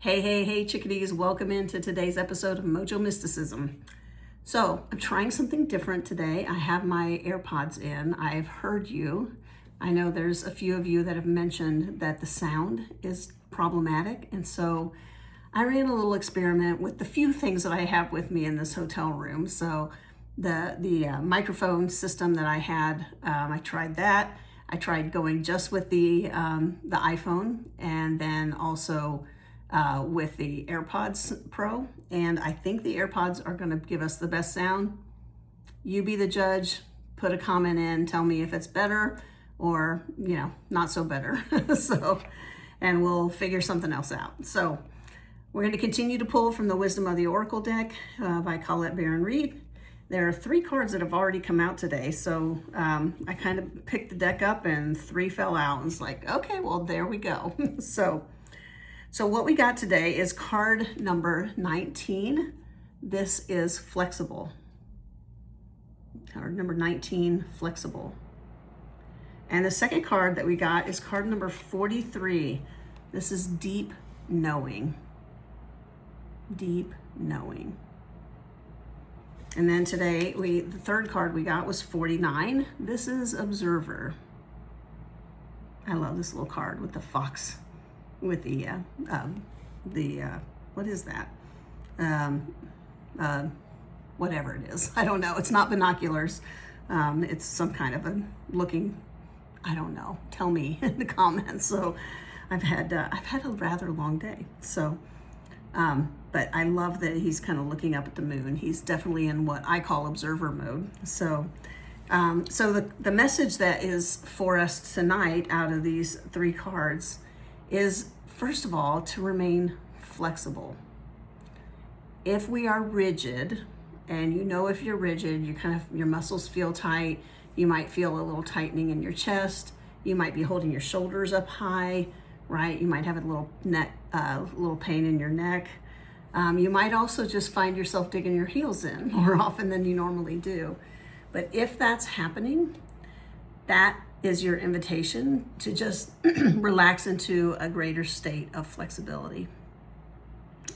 Hey, chickadees, welcome into today's episode of Mojo Mysticism. So, I'm trying something different today. I have my AirPods in. I've heard you. I know there's a few of you that have mentioned that the sound is problematic, and so I ran a little experiment with the few things that I have with me in this hotel room. So, the microphone system that I had, I tried that. I tried going just with the iPhone, and then also with the AirPods Pro, and I think the AirPods are going to give us the best sound. You be the judge, put a comment in, tell me if it's better or, not so better. And we'll figure something else out. So we're going to continue to pull from the Wisdom of the Oracle deck by Colette Baron Reed. There are 3 cards that have already come out today, so I kind of picked the deck up and 3 fell out, and it's like, okay, well, there we go. So what we got today is card number 19. This is flexible. Card number 19, flexible. And the second card that we got is card number 43. This is deep knowing. Deep knowing. And then today, the third card we got was 49. This is observer. I love this little card with the fox. With the what is that? Whatever it is, I don't know. It's not binoculars. It's some kind of a looking. I don't know. Tell me in the comments. So, I've had a rather long day. So, but I love that he's kind of looking up at the moon. He's definitely in what I call observer mode. So. The message that is for us tonight out of these 3 cards is, first of all, to remain flexible. If we are rigid, and if you're rigid, your muscles feel tight, you might feel a little tightening in your chest, you might be holding your shoulders up high, right? You might have a little pain in your neck. You might also just find yourself digging your heels in more often than you normally do. But if that's happening, that is your invitation to just relax into a greater state of flexibility.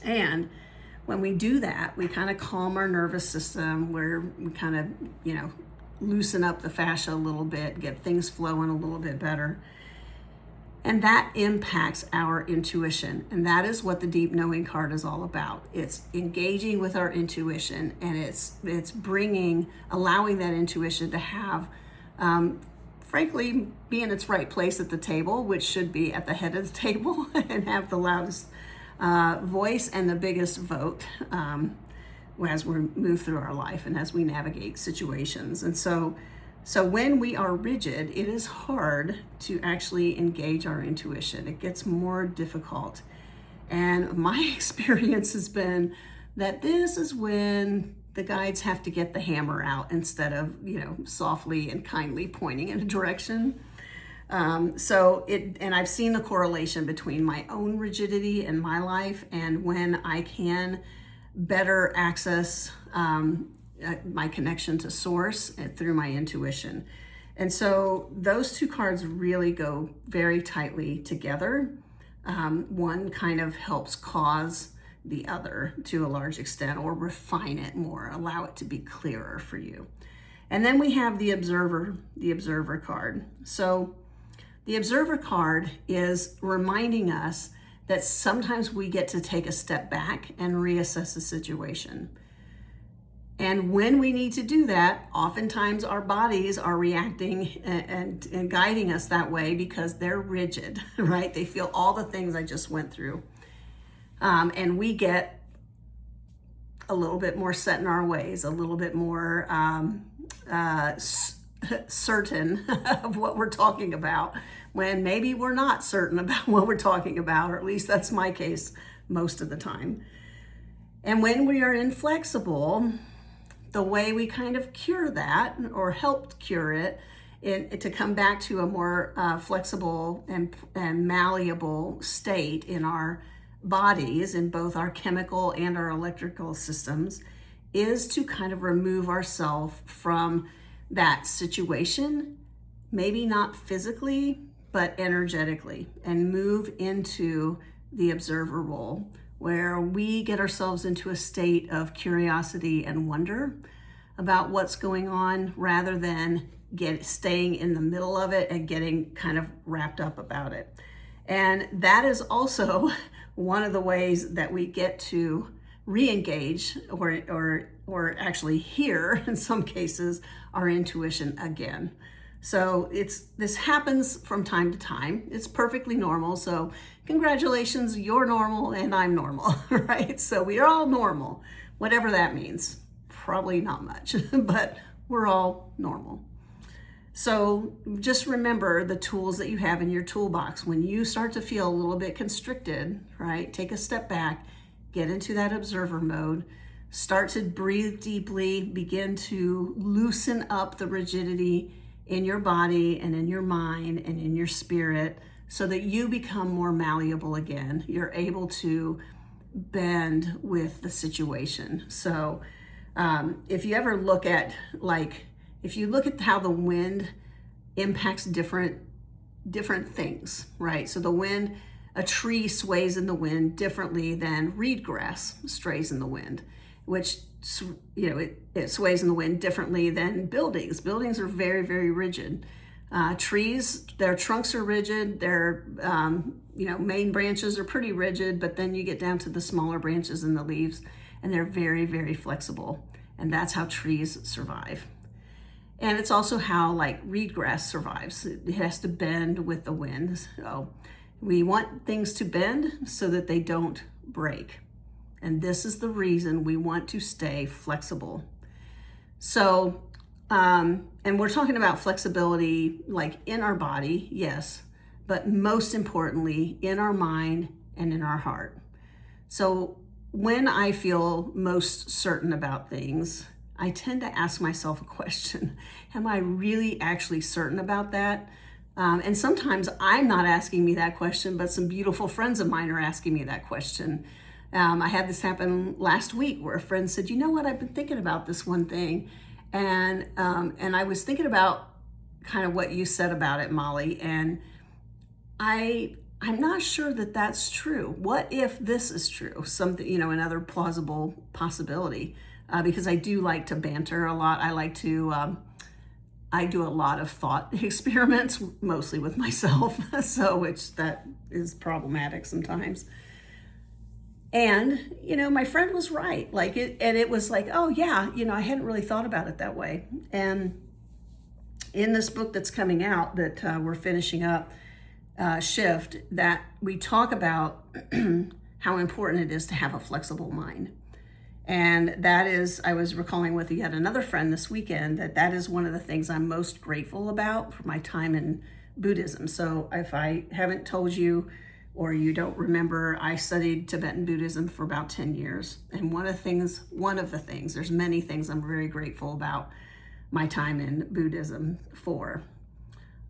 And when we do that, we kind of calm our nervous system, where we kind of, loosen up the fascia a little bit, get things flowing a little bit better. And that impacts our intuition. And that is what the deep knowing card is all about. It's engaging with our intuition, and it's allowing that intuition to have, frankly, be in its right place at the table, which should be at the head of the table, and have the loudest voice and the biggest vote as we move through our life and as we navigate situations. And so when we are rigid, it is hard to actually engage our intuition. It gets more difficult. And my experience has been that this is when the guides have to get the hammer out instead of, softly and kindly pointing in a direction. And I've seen the correlation between my own rigidity in my life and when I can better access my connection to source through my intuition. And so those 2 cards really go very tightly together. One kind of helps cause the other to a large extent, or refine it more, allow it to be clearer for you. And then we have the observer card. So the observer card is reminding us that sometimes we get to take a step back and reassess the situation. And when we need to do that, oftentimes our bodies are reacting and guiding us that way because they're rigid, right? They feel all the things I just went through. And we get a little bit more set in our ways, a little bit more certain of what we're talking about, when maybe we're not certain about what we're talking about, or at least that's my case most of the time. And when we are inflexible, the way we kind of cure that, or helped cure it, to come back to a more flexible and malleable state in our bodies, in both our chemical and our electrical systems, is to kind of remove ourselves from that situation, maybe not physically, but energetically, and move into the observer role, where we get ourselves into a state of curiosity and wonder about what's going on rather than staying in the middle of it and getting kind of wrapped up about it. And that is also one of the ways that we get to re-engage or actually hear, in some cases, our intuition again. So this happens from time to time. It's perfectly normal. So congratulations, you're normal and I'm normal, right? So we are all normal, whatever that means. Probably not much, but we're all normal. So just remember the tools that you have in your toolbox. When you start to feel a little bit constricted, right? Take a step back, get into that observer mode, start to breathe deeply, begin to loosen up the rigidity in your body and in your mind and in your spirit so that you become more malleable again. You're able to bend with the situation. So if you ever look at, if you look at how the wind impacts different things, right? So the wind, a tree sways in the wind differently than reed grass strays in the wind, which, it sways in the wind differently than buildings. Buildings are very, very rigid. Trees, their trunks are rigid, their main branches are pretty rigid, but then you get down to the smaller branches and the leaves, and they're very, very flexible. And that's how trees survive. And it's also how reed grass survives. It has to bend with the wind. So we want things to bend so that they don't break. And this is the reason we want to stay flexible. So, and we're talking about flexibility in our body, yes, but most importantly, in our mind and in our heart. So when I feel most certain about things, I tend to ask myself a question. Am I really actually certain about that? And sometimes I'm not asking me that question, but some beautiful friends of mine are asking me that question. I had this happen last week where a friend said, you know what, I've been thinking about this one thing. And I was thinking about kind of what you said about it, Molly. And I'm not sure that that's true. What if this is true? Something, another plausible possibility. Because I do like to banter a lot. I do a lot of thought experiments, mostly with myself. Which that is problematic sometimes. And, my friend was right. It was oh yeah, I hadn't really thought about it that way. And in this book that's coming out that we're finishing up, Shift, that we talk about how important it is to have a flexible mind. And that is, I was recalling with yet another friend this weekend that is one of the things I'm most grateful about for my time in Buddhism. So if I haven't told you, or you don't remember, I studied Tibetan Buddhism for about 10 years. And one of the things, there's many things I'm very grateful about my time in Buddhism for.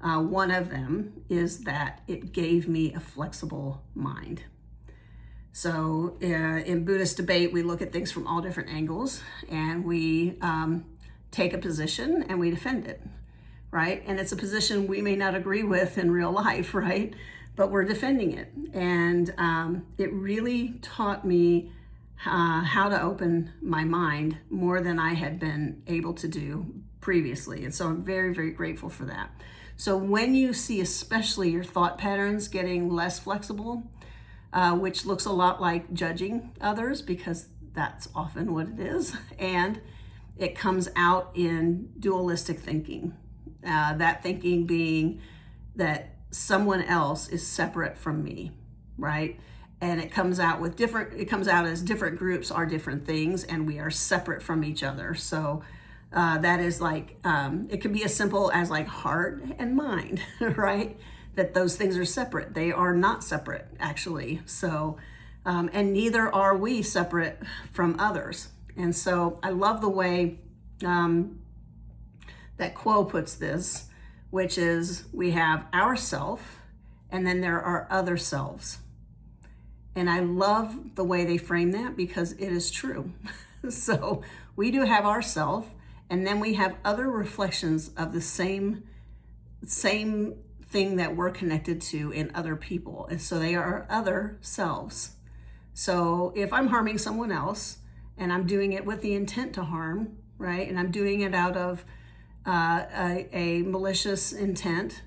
One of them is that it gave me a flexible mind. So in Buddhist debate, we look at things from all different angles and we take a position and we defend it, right? And it's a position we may not agree with in real life, right? But we're defending it. And it really taught me how to open my mind more than I had been able to do previously. And so I'm very, very grateful for that. So when you see especially your thought patterns getting less flexible, which looks a lot like judging others, because that's often what it is, and it comes out in dualistic thinking. That thinking being that someone else is separate from me, right? And it comes out as different groups are different things and we are separate from each other. So that is it can be as simple as heart and mind, right? That those things are separate. They are not separate, actually. So, and neither are we separate from others. And so I love the way that Quo puts this, which is we have our self and then there are other selves. And I love the way they frame that because it is true. So we do have our self and then we have other reflections of the same thing that we're connected to in other people. And so they are other selves. So if I'm harming someone else and I'm doing it with the intent to harm, right? And I'm doing it out of a malicious intent,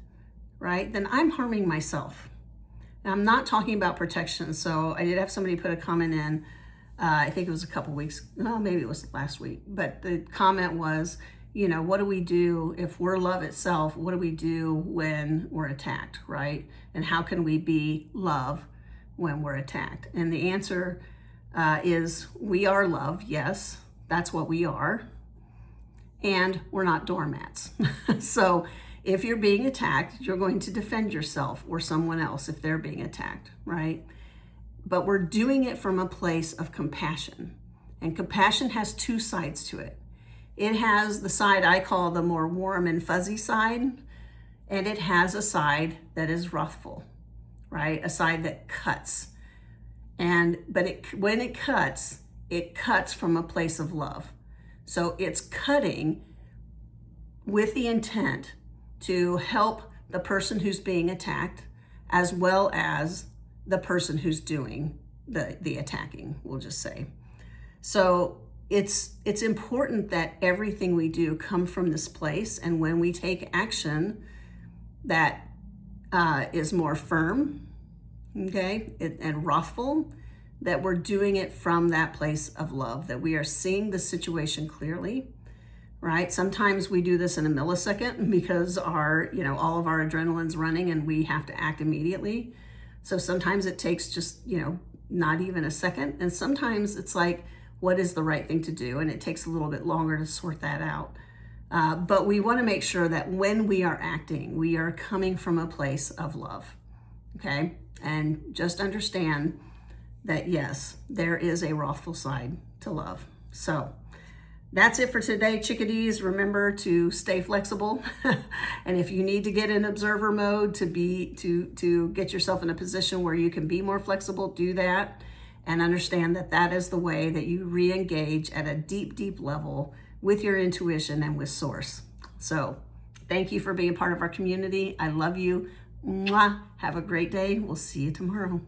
right? Then I'm harming myself. And I'm not talking about protection. So I did have somebody put a comment in, I think it was a couple weeks, well, maybe it was last week, but the comment was, you know, what do we do if we're love itself? What do we do when we're attacked, right? And how can we be love when we're attacked? And the answer is we are love. Yes, that's what we are. And we're not doormats. So if you're being attacked, you're going to defend yourself or someone else if they're being attacked, right? But we're doing it from a place of compassion. And compassion has two sides to it. It has the side I call the more warm and fuzzy side, and it has a side that is wrathful, right? A side that cuts. But when it cuts from a place of love. So it's cutting with the intent to help the person who's being attacked, as well as the person who's doing the attacking, we'll just say. So it's important that everything we do come from this place, and when we take action that is more firm, okay, and wrathful, that we're doing it from that place of love, that we are seeing the situation clearly, right? Sometimes we do this in a millisecond because all of our adrenaline's running and we have to act immediately. So sometimes it takes just, not even a second. And sometimes it's like, what is the right thing to do? And it takes a little bit longer to sort that out. But we want to make sure that when we are acting, we are coming from a place of love, okay? And just understand that, yes, there is a wrathful side to love. So that's it for today, chickadees. Remember to stay flexible. And if you need to get in observer mode to get yourself in a position where you can be more flexible, do that. And understand that that is the way that you re-engage at a deep, deep level with your intuition and with source. So thank you for being part of our community. I love you. Mwah. Have a great day. We'll see you tomorrow.